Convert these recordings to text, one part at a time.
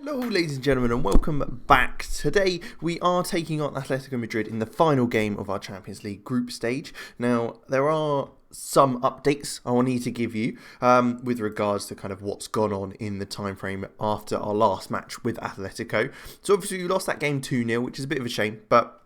Hello ladies and gentlemen and welcome back. Today we are taking on Atletico Madrid in the final game of our Champions League group stage. Now there are some updates I will need to give you with regards to kind of what's gone on in the time frame after our last match with Atletico. So obviously we lost that game 2-0, which is a bit of a shame, but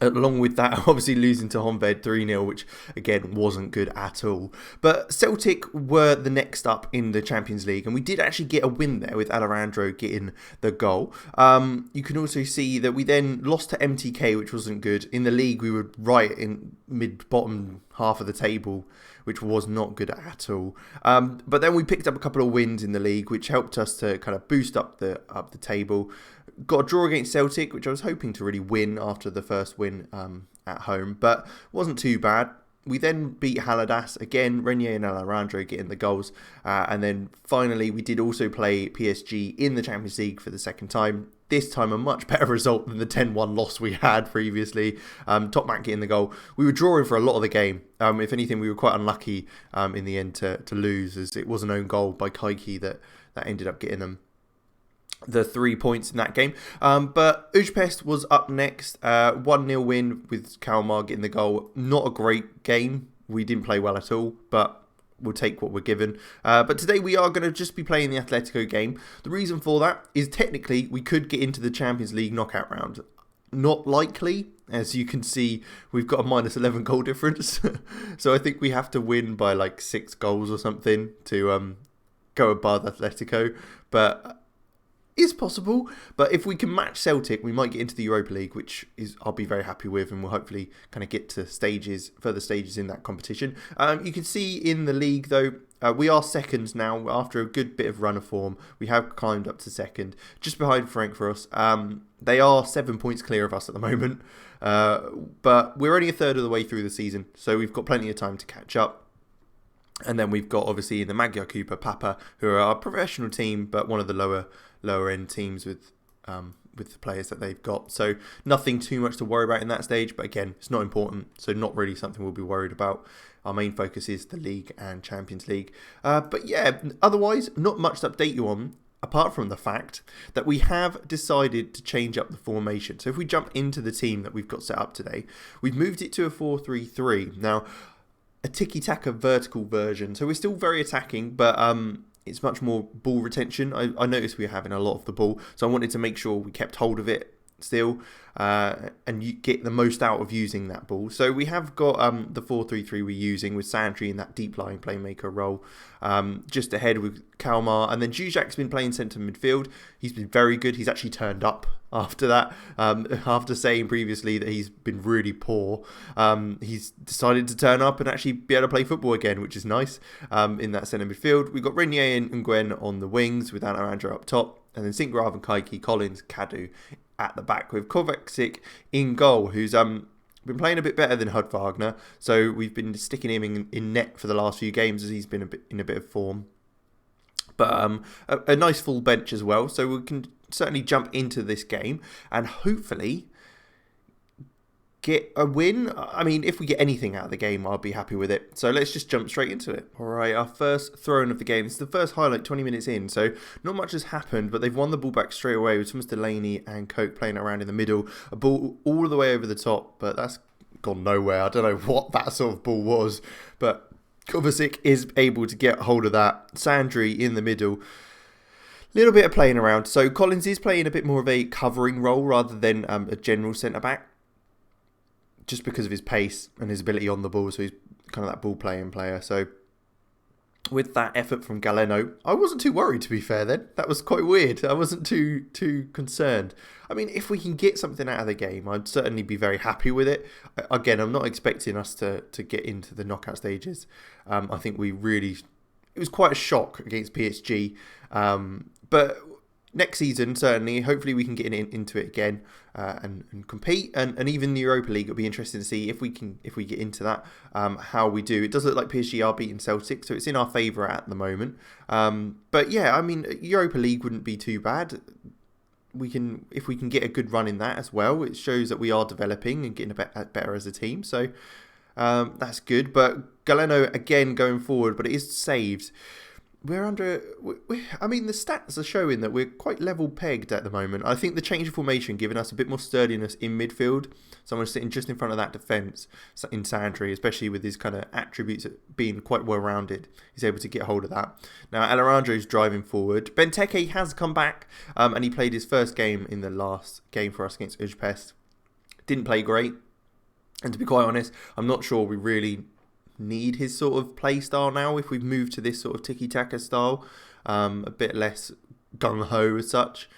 along with that, obviously losing to Honved 3-0, which again wasn't good at all. But Celtic were the next up in the Champions League, and we did actually get a win there with Alejandro getting the goal. You can also see that we then lost to MTK, which wasn't good. In the league, we were right in mid-bottom half of the table, which was not good at all. But then we picked up a couple of wins in the league, which helped us to kind of boost up the table. Got a draw against Celtic, which I was hoping to really win after the first win at home, but wasn't too bad. We then beat Haladas again, Renier and Alejandro getting the goals. And then finally, we did also play PSG in the Champions League for the second time. This time a much better result than the 10-1 loss we had previously. Topmak getting the goal. We were drawing for a lot of the game. If anything, we were quite unlucky in the end to lose, as it was an own goal by Kaiki that ended up getting them the 3 points in that game. But Ujpest was up next. 1-0 win with Kalmar getting the goal. Not a great game. We didn't play well at all, but we'll take what we're given. But today we are going to just be playing the Atletico game. The reason for that is technically we could get into the Champions League knockout round. Not likely. As you can see, we've got a minus 11 goal difference. So I think we have to win by like 6 goals or something to go above Atletico. But is possible, but if we can match Celtic, we might get into the Europa League, which is I'll be very happy with, and we'll hopefully kind of get to further stages in that competition. You can see in the league though, we are second now after a good bit of run of form. We have climbed up to second, just behind Frankfurt. They are 7 points clear of us at the moment, but we're only a third of the way through the season, so we've got plenty of time to catch up. And then we've got obviously in the Magyar Kupa Papa, who are our professional team, but one of the lower end teams with the players that they've got. So nothing too much to worry about in that stage, but again, it's not important, so not really something we'll be worried about. Our main focus is the league and Champions League. But yeah, otherwise, not much to update you on, apart from the fact that we have decided to change up the formation. So if we jump into the team that we've got set up today, we've moved it to a 4-3-3. Now, a tiki-taka vertical version. So we're still very attacking, but it's much more ball retention. I noticed we were having a lot of the ball, so I wanted to make sure we kept hold of it still and you get the most out of using that ball. So we have got the 4-3-3 we're using with Santry in that deep lying playmaker role, just ahead with Kalmar, and then Jujak's been playing centre midfield. He's been very good. He's actually turned up after that, after saying previously that he's been really poor. He's decided to turn up and actually be able to play football again, which is nice in that centre midfield. We've got Renier and Gwen on the wings with Alejandro up top, and then Singrav and Kaiki, Collins, Kadu at the back with Kovacic in goal, who's been playing a bit better than Hud Wagner. So we've been sticking him in net for the last few games as he's been in a bit of form. But a nice full bench as well, so we can certainly jump into this game and hopefully get a win. I mean, if we get anything out of the game, I'll be happy with it. So let's just jump straight into it. All right, our first throw-in of the game. It's the first highlight 20 minutes in, so not much has happened, but they've won the ball back straight away with Thomas Delaney and Coke playing around in the middle. A ball all the way over the top, but that's gone nowhere. I don't know what that sort of ball was, but Kovacic is able to get hold of that. Sandri in the middle. Little bit of playing around. So Collins is playing a bit more of a covering role rather than a general centre-back, just because of his pace and his ability on the ball. So he's kind of that ball-playing player. So with that effort from Galeno, I wasn't too worried, to be fair then. That was quite weird. I wasn't too concerned. I mean, if we can get something out of the game, I'd certainly be very happy with it. Again, I'm not expecting us to get into the knockout stages. I think it was quite a shock against PSG. But next season, certainly, hopefully we can get into it again and compete. And even the Europa League, it'll be interesting to see if we get into that, how we do. It does look like PSG are beating Celtic, so it's in our favour at the moment. But yeah, I mean, Europa League wouldn't be too bad. If we can get a good run in that as well, it shows that we are developing and getting better as a team. So That's good, but Galeno again going forward, but it is saved. We're under. I mean, the stats are showing that we're quite level pegged at the moment. I think the change of formation giving us a bit more sturdiness in midfield. Someone sitting just in front of that defence in T&III, especially with his kind of attributes being quite well rounded. He's able to get hold of that. Now, Alejandro's driving forward. Benteke has come back, and he played his first game in the last game for us against Ujpest. Didn't play great. And to be quite honest, I'm not sure we really need his sort of play style now if we've moved to this sort of tiki-taka style, a bit less gung-ho as such,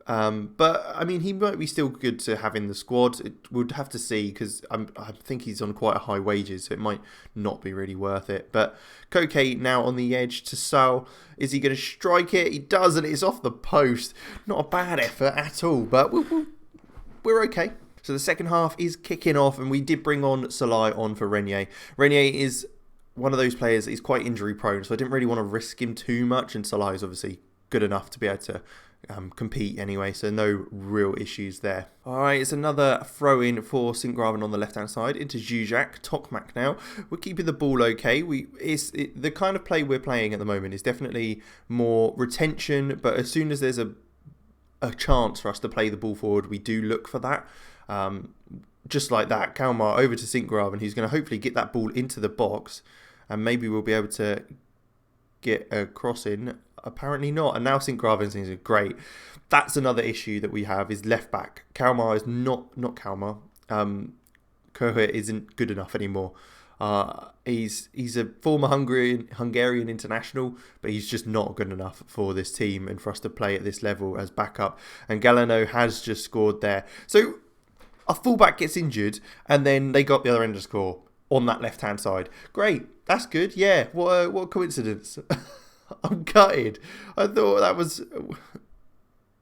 but I mean he might be still good to have in the squad. We'd have to see, because I think he's on quite a high wages, so it might not be really worth it. But Koke now on the edge to Sal. Is he going to strike it? He does, and it's off the post. Not a bad effort at all, but we're okay. So the second half is kicking off, and we did bring on Salai on for Renier. Renier is one of those players that is quite injury prone, so I didn't really want to risk him too much, and Salai is obviously good enough to be able to compete anyway, so no real issues there. Alright, it's another throw-in for Sint-Graven on the left-hand side into Zuzak. Tokmak now. We're keeping the ball okay. The kind of play we're playing at the moment is definitely more retention, but as soon as there's a chance for us to play the ball forward, we do look for that. Just like that, Kalmar over to Sint-Graven, who's going to hopefully get that ball into the box, and maybe we'll be able to get a cross in. Apparently not, and now Sint-Graven things are great. That's another issue that we have, is left back. Kalmar is not Kalmar. Kohut isn't good enough anymore. He's a former Hungarian international, but he's just not good enough for this team and for us to play at this level as backup. And Galeno has just scored there. So a fullback gets injured, and then they got the other end of the score on that left-hand side. Great, that's good. Yeah, what a coincidence. I'm gutted. I thought that was...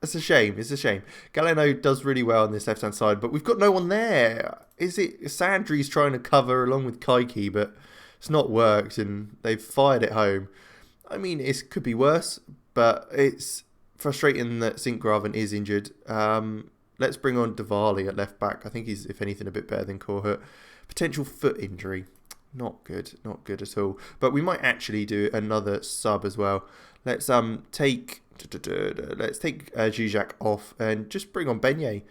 It's a shame. It's a shame. Galeno does really well on this left-hand side, but we've got no one there. Is it Sandri's trying to cover along with Kaiki, but it's not worked, and they've fired it home. I mean, it could be worse, but it's frustrating that Sint-Graven is injured. Let's bring on Diwali at left back. I think he's, if anything, a bit better than Kohut. Potential foot injury. Not good. Not good at all. But we might actually do another sub as well. Let's take Zuzak off and just bring on Beignet.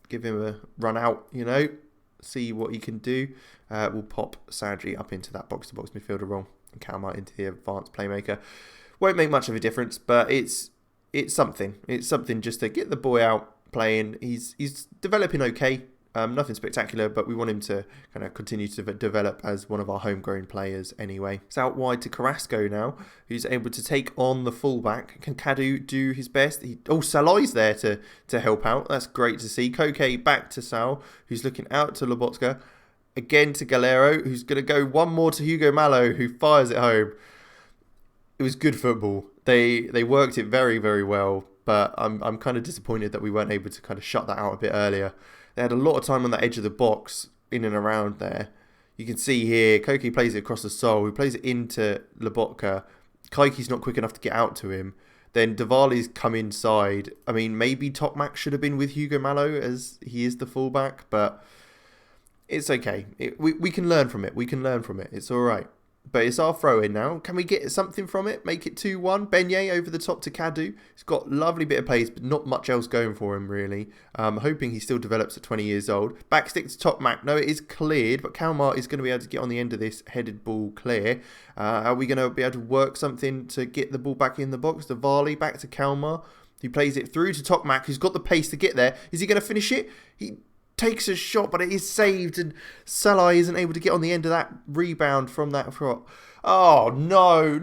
Give him a run out, see what he can do. We'll pop Sandri up into that box-to-box midfielder role and Kalmar into the advanced playmaker. Won't make much of a difference, but it's something. It's something just to get the boy out playing. He's developing okay. Nothing spectacular, but we want him to kind of continue to develop as one of our homegrown players anyway. It's out wide to Carrasco now, who's able to take on the fullback. Can Kadu do his best? Salai's there to help out. That's great to see. Koke back to Sal, who's looking out to Lobotska. Again to Galero, who's going to go one more to Hugo Mallow, who fires it home. It was good football. They worked it very, very well, but I'm kind of disappointed that we weren't able to kind of shut that out a bit earlier. They had a lot of time on the edge of the box, in and around there. You can see here, Koke plays it across the sole, who plays it into Lobotka. Kaiki's not quick enough to get out to him. Then Diwali's come inside. I mean, maybe Tokmak should have been with Hugo Mallow, as he is the fullback, but it's okay. We can learn from it. We can learn from it. It's all right. But it's our throw-in now. Can we get something from it? Make it 2-1. Beignet over the top to Kadu. He's got a lovely bit of pace, but not much else going for him, really. Hoping he still develops at 20 years old. Backstick to Tokmak. No, it is cleared, but Kalmar is going to be able to get on the end of this headed ball clear. Are we going to be able to work something to get the ball back in the box? Diwali back to Kalmar. He plays it through to Tokmak, who's got the pace to get there. Is he going to finish it? He takes a shot, but it is saved, and Salai isn't able to get on the end of that rebound from that shot. Oh no,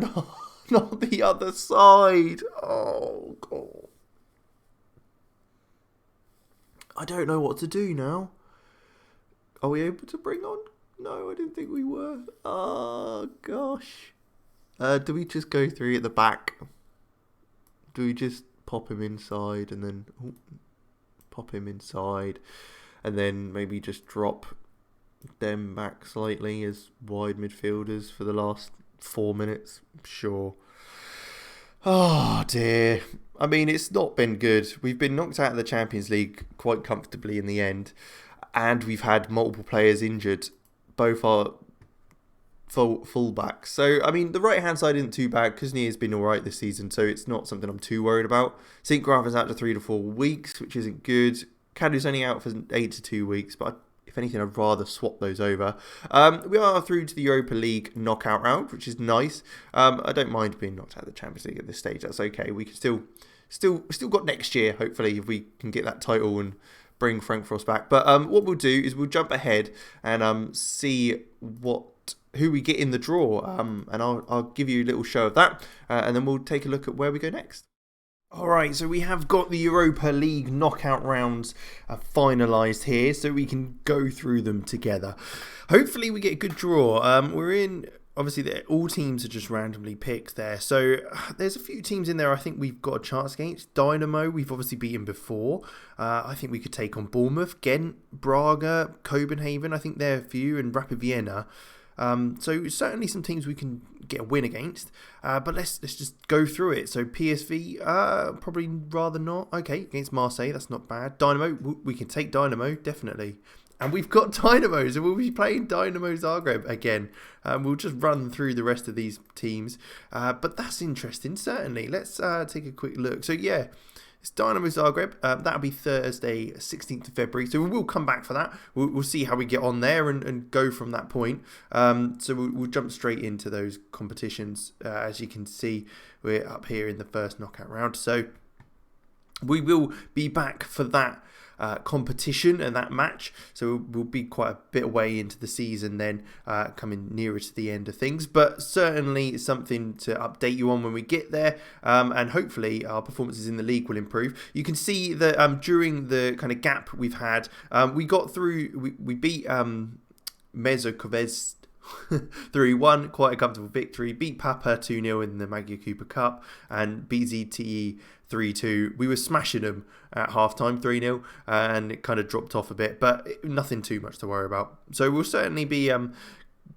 not the other side. Oh God, I don't know what to do now. Are we able to bring on? No, I didn't think we were. Oh gosh. Do we just go through at the back? Do we just pop him inside and then pop him inside? And then maybe just drop them back slightly as wide midfielders for the last 4 minutes. Sure. Oh dear. I mean, it's not been good. We've been knocked out of the Champions League quite comfortably in the end. And we've had multiple players injured. both are fullbacks. So, I mean, the right-hand side isn't too bad. Kuznir has been all right this season, so it's not something I'm too worried about. St. Graf is out to 3 to 4 weeks, which isn't good. Kadu's only out for 8 to 2 weeks, but if anything, I'd rather swap those over. We are through to the Europa League knockout round, which is nice. I don't mind being knocked out of the Champions League at this stage. That's okay. We can still got next year, hopefully, if we can get that title and bring Frank Frost back. But what we'll do is we'll jump ahead and see who we get in the draw. And I'll give you a little show of that, and then we'll take a look at where we go next. Alright, so we have got the Europa League knockout rounds finalised here, so we can go through them together. Hopefully we get a good draw. We're in, obviously all teams are just randomly picked there, so there's a few teams in there I think we've got a chance against. Dynamo, we've obviously beaten before. I think we could take on Bournemouth, Ghent, Braga, Copenhagen, I think they're a few, and Rapid Vienna. So certainly some teams we can get a win against, but let's just go through it. So PSV, probably rather not. Okay, against Marseille, that's not bad. Dynamo, we can take Dynamo, definitely. And we've got Dynamo, so we'll be playing Dynamo Zagreb again. We'll just run through the rest of these teams, but that's interesting, certainly. Let's take a quick look. So yeah, it's Dynamo Zagreb. That'll be Thursday, 16th of February. So we will come back for that. We'll see how we get on there and go from that point. So we'll jump straight into those competitions. As you can see, we're up here in the first knockout round. So we will be back for that competition and that match, so we'll be quite a bit away into the season then, coming nearer to the end of things, but certainly something to update you on when we get there, and hopefully our performances in the league will improve. You can see that during the kind of gap we've had, we got through, we beat Mezokovez 3-1, quite a comfortable victory. Beat Papa 2-0 in the Magyar Cooper Cup, and beat ZTE 3-2. We were smashing them at half-time 3-0, and it kind of dropped off a bit, but nothing too much to worry about. So we'll certainly be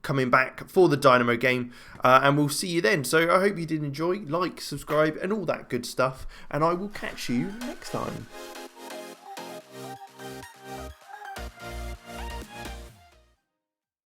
coming back for the Dynamo game, and we'll see you then. So I hope you did enjoy. Like, subscribe, and all that good stuff, and I will catch you next time.